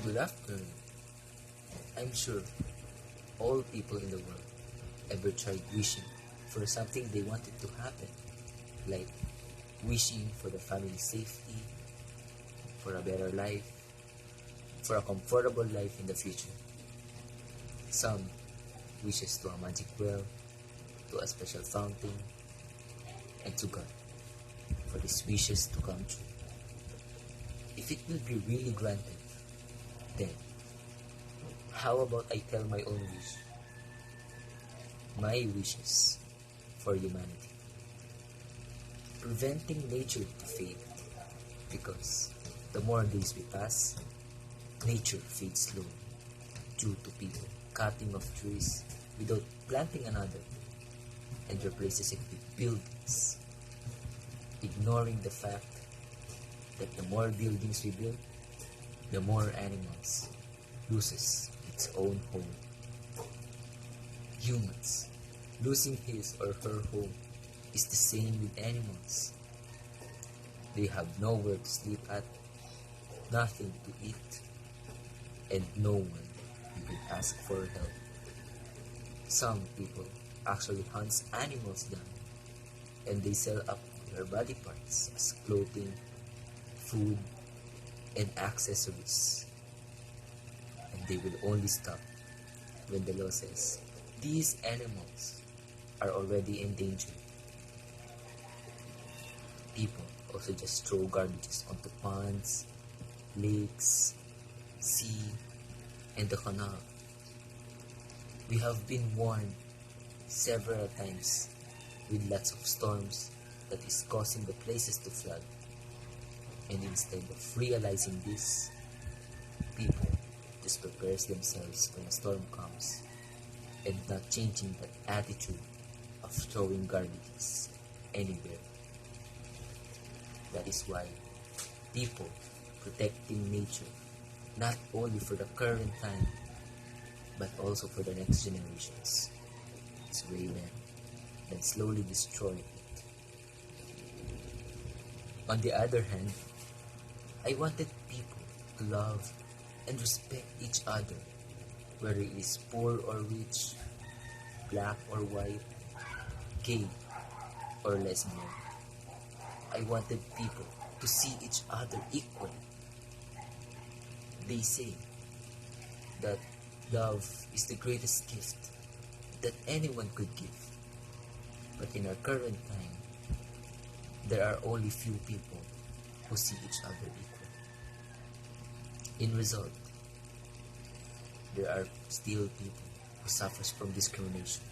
Good afternoon. I'm sure all people in the world ever tried wishing for something they wanted to happen, like wishing for the family's safety, for a better life, for a comfortable life in the future. Some wishes to a magic well, to a special fountain, and to God for these wishes to come true. If it will be really granted, then how about I tell my own wish? My wishes for humanity. Preventing nature to fade, because the more days we pass, nature fades slowly due to people cutting off trees without planting another and replaces it with buildings, ignoring the fact that the more buildings we build, the more animals loses its own home. Humans losing his or her home is the same with animals. They have nowhere to sleep at, nothing to eat, and no one you can ask for help. Some people actually hunt animals down and they sell up their body parts as clothing, food, and accessories. And they will only stop when the law says these animals are already endangered. People also just throw garbages onto ponds, lakes, sea, and the canal. We have been warned several times with lots of storms that is causing the places to flood. And instead of realizing this, people just prepares themselves when a storm comes and not changing that attitude of throwing garbages anywhere. That is why people protecting nature not only for the current time but also for the next generations is way than slowly destroy it. On the other hand, I wanted people to love and respect each other, whether it is poor or rich, black or white, gay or lesbian. I wanted people to see each other equally. They say that love is the greatest gift that anyone could give. But in our current time, there are only few people who see each other equal. In result, there are still people who suffers from discrimination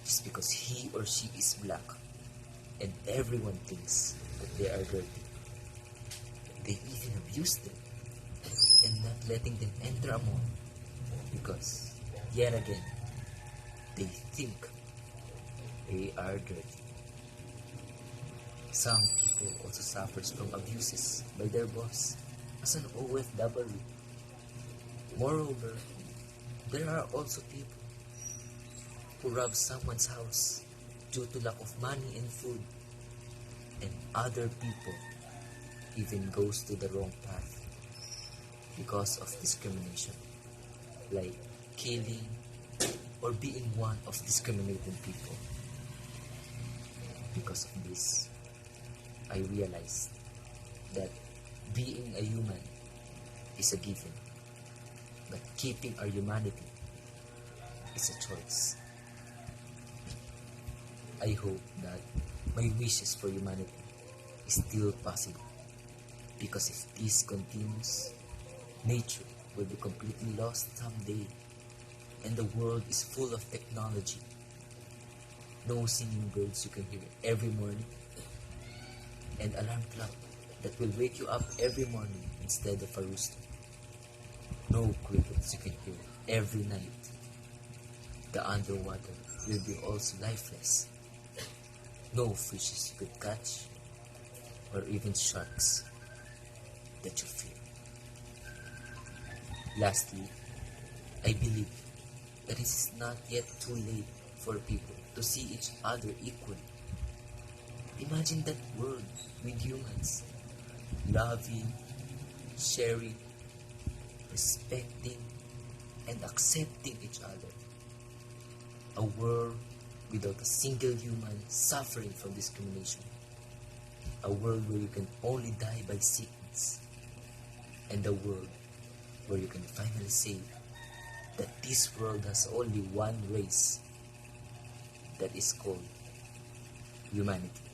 just because he or she is black, and everyone thinks that they are dirty. They even abuse them and not letting them enter a mall because, yet again, they think they are dirty. Some people also suffers from abuses by their boss as an OFW. Moreover, there are also people who rob someone's house due to lack of money and food, and other people even goes to the wrong path because of discrimination, like killing or being one of discriminating people. Because of this, I realized that being a human is a given, but keeping our humanity is a choice. I hope that my wishes for humanity is still possible, because if this continues, nature will be completely lost someday, and the world is full of technology. No singing birds you can hear every morning, and alarm clock that will wake you up every morning instead of a rooster. No crickets you can hear every night. The underwater will be also lifeless. No fishes you could catch, or even sharks that you fear. Lastly, I believe that it is not yet too late for people to see each other equally. Imagine that world with humans, loving, sharing, respecting, and accepting each other. A world without a single human suffering from discrimination. A world where you can only die by sickness. And a world where you can finally say that this world has only one race, that is called humanity.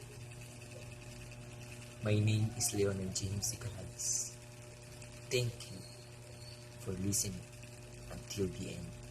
My name is Leonard James Icalabis. Thank you for listening until the end.